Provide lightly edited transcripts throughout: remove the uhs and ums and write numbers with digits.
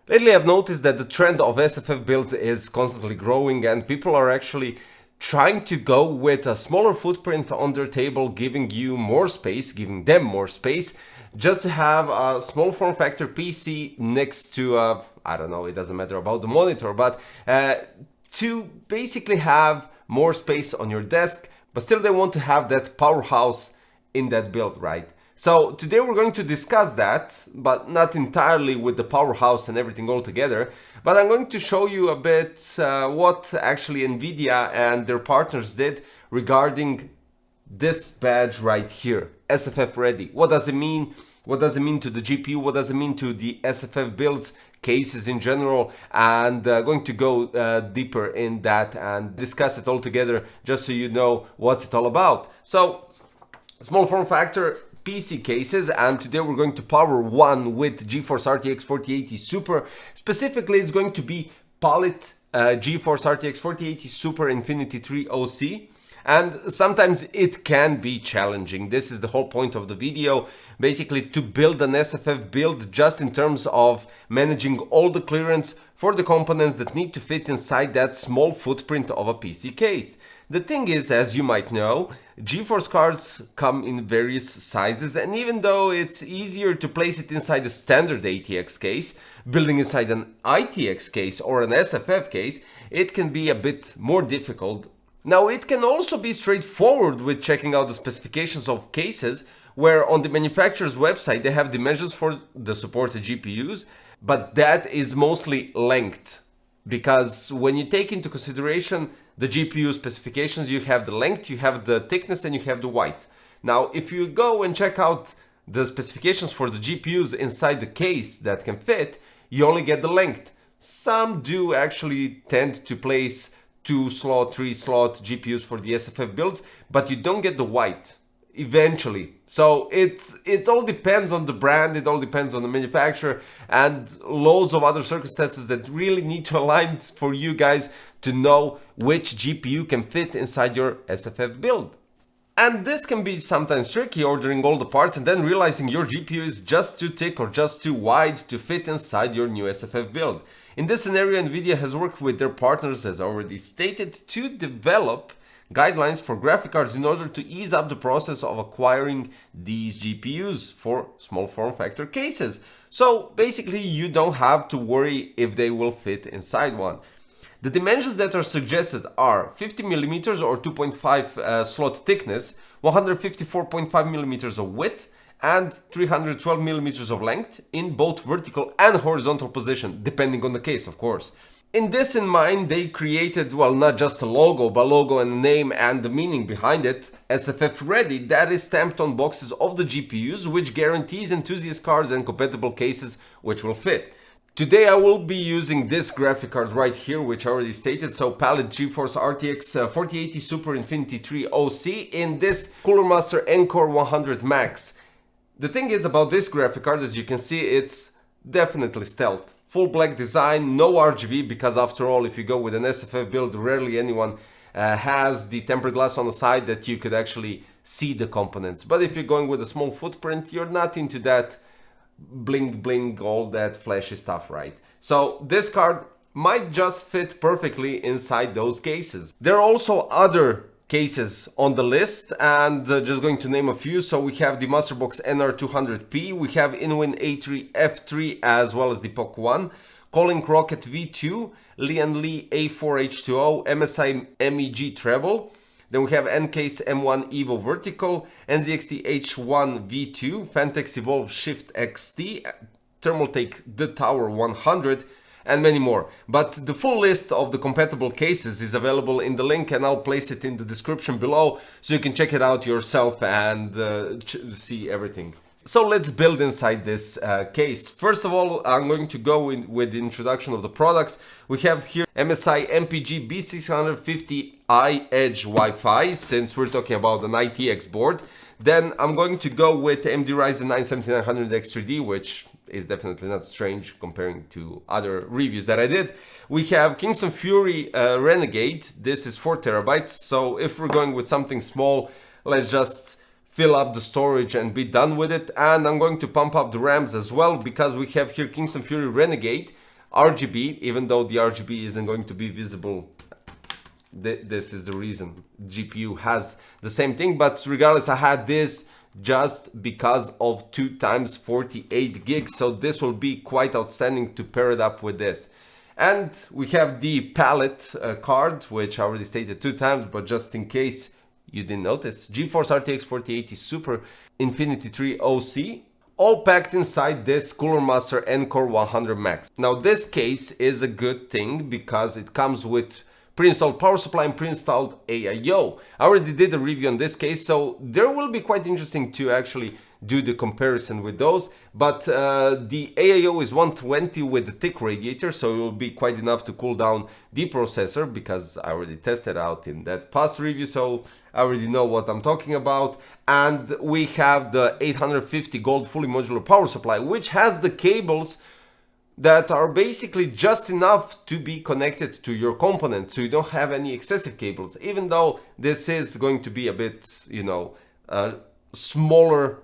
Lately I've noticed that the trend of SFF builds is constantly growing and people are actually trying to go with a smaller footprint on their table, giving you more space, giving them more space, just to have a small form factor PC next to I don't know, it doesn't matter about the monitor, but to basically have more space on your desk, but still they want to have that powerhouse in that build, right? So today we're going to discuss that, but not entirely with the powerhouse and everything all together, but I'm going to show you a bit what actually NVIDIA and their partners did regarding this badge right here, SFF Ready. What does it mean? What does it mean to the GPU? What does it mean to the SFF builds, cases in general? And going to go deeper in that and discuss it all together just so you know what's it all about. So, small form factor PC cases, and today we're going to power one with GeForce RTX 4080 Super. Specifically, it's going to be PALIT GeForce RTX 4080 Super Infinity 3 OC. And sometimes it can be challenging. This is the whole point of the video, basically to build an SFF build just in terms of managing all the clearance for the components that need to fit inside that small footprint of a PC case. The thing is, as you might know, GeForce cards come in various sizes, and even though it's easier to place it inside a standard ATX case, building inside an ITX case or an SFF case, it can be a bit more difficult. Now, it can also be straightforward with checking out the specifications of cases, where on the manufacturer's website they have dimensions for the supported GPUs, but that is mostly length, because when you take into consideration the GPU specifications, you have the length, you have the thickness, and you have the height. Now, if you go and check out the specifications for the GPUs inside the case that can fit, you only get the length. Some do actually tend to place 2-slot, 3-slot GPUs for the SFF builds, but you don't get the height eventually. So it all depends on the brand, it all depends on the manufacturer, and loads of other circumstances that really need to align for you guys to know which GPU can fit inside your SFF build. And this can be sometimes tricky, ordering all the parts and then realizing your GPU is just too thick or just too wide to fit inside your new SFF build. In this scenario, NVIDIA has worked with their partners, as already stated, to develop guidelines for graphic cards in order to ease up the process of acquiring these GPUs for small form factor cases. So basically, you don't have to worry if they will fit inside one. The dimensions that are suggested are 50mm or 2.5 slot thickness, 154.5mm of width, and 312mm of length in both vertical and horizontal position, depending on the case, of course. In this in mind, they created, well, not just a logo, but logo and a name and the meaning behind it, SFF Ready, that is stamped on boxes of the GPUs, which guarantees enthusiast cards and compatible cases which will fit. Today I will be using this graphic card right here, which I already stated, so PALIT GeForce RTX 4080 Super Infinity 3 OC in this Cooler Master Encore 100 Max. The thing is about this graphic card, as you can see, it's definitely stealth. Full black design, no RGB, because after all, if you go with an SFF build, rarely anyone has the tempered glass on the side that you could actually see the components. But if you're going with a small footprint, you're not into that bling bling, all that flashy stuff, right? So this card might just fit perfectly inside those cases. There are also other cases on the list, and just going to name a few. So we have the Masterbox NR200P, we have Inwin A3 F3, as well as the POC1, Colin Crockett V2, Lian Li A4H2O, MSI MEG Treble. Then we have Ncase M1 Evo Vertical, NZXT H1 V2, Fantex Evolve Shift XT, Thermaltake The Tower 100, and many more. But the full list of the compatible cases is available in the link, and I'll place it in the description below so you can check it out yourself and see everything. So let's build inside this case. First of all, I'm going to go in with the introduction of the products. We have here MSI MPG B650i Edge Wi-Fi, since we're talking about an ITX board. Then I'm going to go with AMD Ryzen 9 7900X3D, which is definitely not strange comparing to other reviews that I did. We have Kingston Fury Renegade. This is 4 terabytes. So if we're going with something small, let's just fill up the storage and be done with it. And I'm going to pump up the RAMs as well, because we have here Kingston Fury Renegade RGB, even though the RGB isn't going to be visible. This is the reason GPU has the same thing, but regardless, I had this just because of 2 times 48 gigs, so this will be quite outstanding to pair it up with this. And we have the PALIT card, which I already stated 2 times, but just in case you didn't notice, GeForce RTX 4080 Super Infinity 3 OC, all packed inside this Cooler Master Encore 100 Max. Now this case is a good thing because it comes with pre-installed power supply and pre-installed AIO. I already did a review on this case, so there will be quite interesting to actually do the comparison with those. But the AIO is 120 with the thick radiator, so it will be quite enough to cool down the processor, because I already tested out in that past review, so I already know what I'm talking about. And we have the 850 gold fully modular power supply, which has the cables that are basically just enough to be connected to your components, so you don't have any excessive cables, even though this is going to be a bit, you know, smaller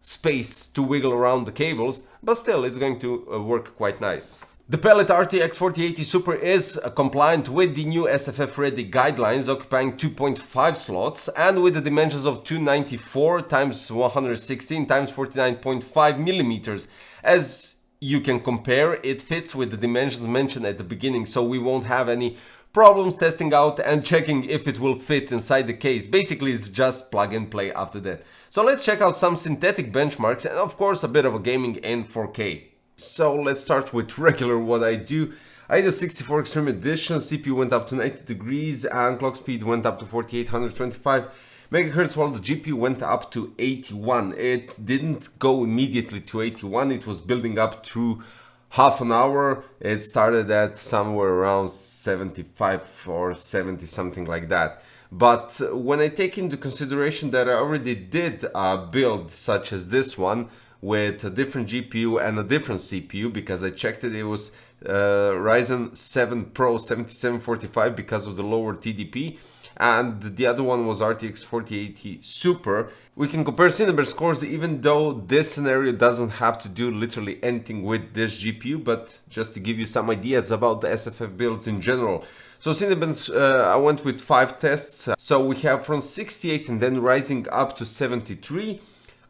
space to wiggle around the cables, but still it's going to work quite nice. The PALIT RTX 4080 Super is compliant with the new SFF Ready Guidelines, occupying 2.5 slots and with the dimensions of 294 x 116 x 49.5 millimeters. As you can compare, it fits with the dimensions mentioned at the beginning, so we won't have any problems testing out and checking if it will fit inside the case. Basically, it's just plug and play after that. So let's check out some synthetic benchmarks and of course a bit of a gaming in 4K. So let's start with regular what I do. I had a 64 Extreme Edition, CPU went up to 90 degrees and clock speed went up to 4825 megahertz, while the GPU went up to 81. It didn't go immediately to 81, it was building up through half an hour. It started at somewhere around 75 or 70, something like that. But when I take into consideration that I already did a build such as this one with a different GPU and a different CPU, because I checked it, it was Ryzen 7 Pro 7745 because of the lower TDP, and the other one was RTX 4080 Super. We can compare Cinebench scores, even though this scenario doesn't have to do literally anything with this GPU, but just to give you some ideas about the SFF builds in general. So Cinebench, I went with 5 tests, so we have from 68 and then rising up to 73.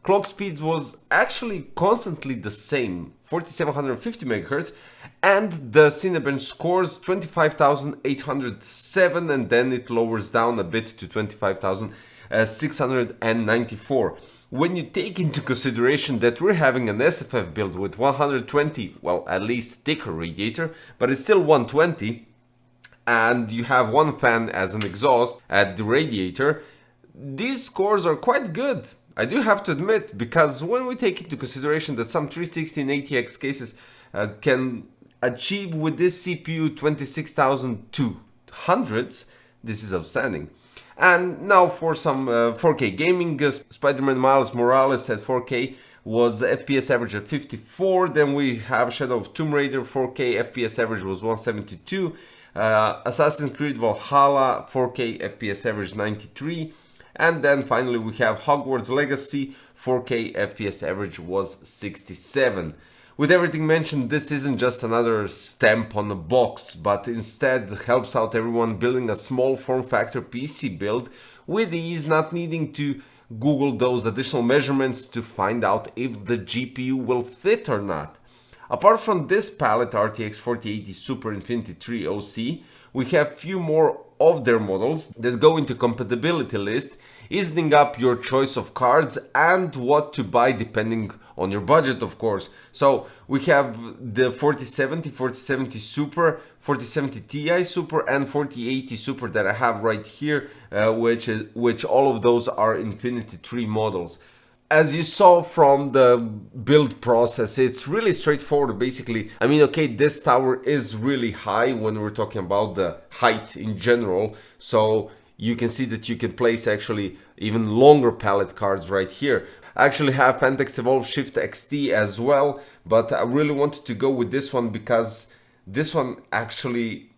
Clock speeds was actually constantly the same, 4750 MHz, and the Cinebench scores 25,807, and then it lowers down a bit to 25,694. When you take into consideration that we're having an SFF build with 120, well, at least thicker radiator, but it's still 120, and you have one fan as an exhaust at the radiator, these scores are quite good. I do have to admit, because when we take into consideration that some 360 and ATX cases can achieve with this CPU 26,200s, this is outstanding. And now for some 4K gaming, Spider-Man Miles Morales at 4K was FPS average at 54, then we have Shadow of Tomb Raider 4K FPS average was 172, Assassin's Creed Valhalla 4K FPS average 93, and then finally we have Hogwarts Legacy 4K FPS average was 67. With everything mentioned, this isn't just another stamp on a box, but instead helps out everyone building a small form factor PC build with ease, not needing to Google those additional measurements to find out if the GPU will fit or not. Apart from this PALIT RTX 4080 Super Infinity 3 OC, we have few more of their models that go into compatibility list, easing up your choice of cards and what to buy depending on your budget, of course. So we have the 4070, 4070 Super, 4070 Ti Super and 4080 Super that I have right here, which all of those are Infinity 3 models. As you saw from the build process, it's really straightforward basically. I mean, okay, this tower is really high when we're talking about the height in general, so you can see that you can place actually even longer palette cards right here. I actually have Fantex Evolve Shift XT as well, but I really wanted to go with this one because this one actually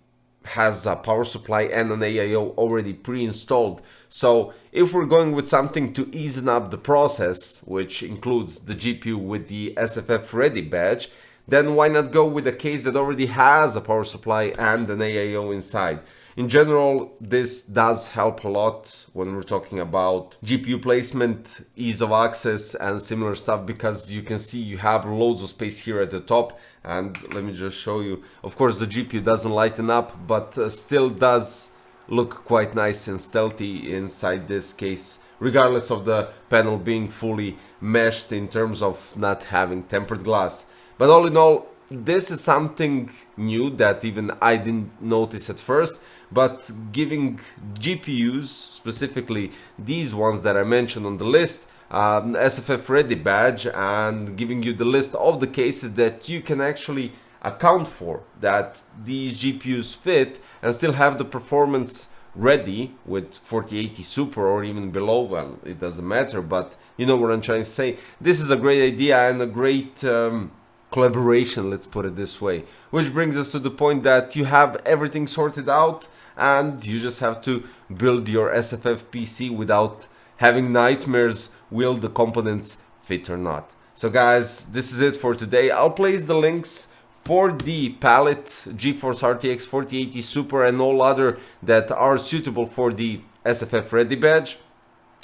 has a power supply and an AIO already pre-installed. So if we're going with something to ease up the process, which includes the GPU with the SFF Ready badge, then why not go with a case that already has a power supply and an AIO inside? In general, this does help a lot when we're talking about GPU placement, ease of access, and similar stuff, because you can see you have loads of space here at the top. And let me just show you. Of course, the GPU doesn't lighten up, but still does look quite nice and stealthy inside this case, regardless of the panel being fully meshed in terms of not having tempered glass. But all in all, this is something new that even I didn't notice at first, but giving GPUs, specifically these ones that I mentioned on the list, SFF Ready badge, and giving you the list of the cases that you can actually account for that these GPUs fit and still have the performance ready with 4080 Super or even below. Well, it doesn't matter, but you know what I'm trying to say. This is a great idea and a great collaboration, let's put it this way, which brings us to the point that you have everything sorted out and you just have to build your SFF PC without having nightmares will the components fit or not. So guys, this is it for today. I'll place the links for the PALIT GeForce RTX 4080 Super and all other that are suitable for the SFF Ready badge.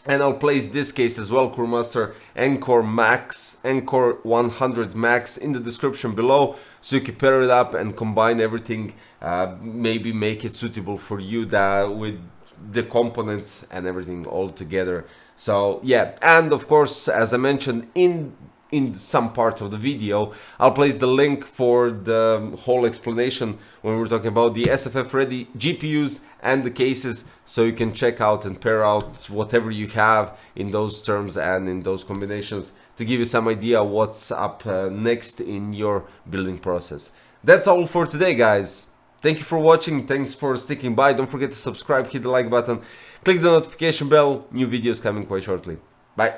And I'll place this case as well, CoreMaster Encore Max, Encore 100 Max, in the description below, so you can pair it up and combine everything, maybe make it suitable for you with the components and everything all together. So yeah, and of course, as I mentioned in some part of the video, I'll place the link for the whole explanation when we're talking about the SFF Ready GPUs and the cases, so you can check out and pair out whatever you have in those terms and in those combinations to give you some idea what's up next in your building process. That's all for today, guys. Thank you for watching, thanks for sticking by. Don't forget to subscribe, hit the like button, click the notification bell, new videos coming quite shortly. Bye.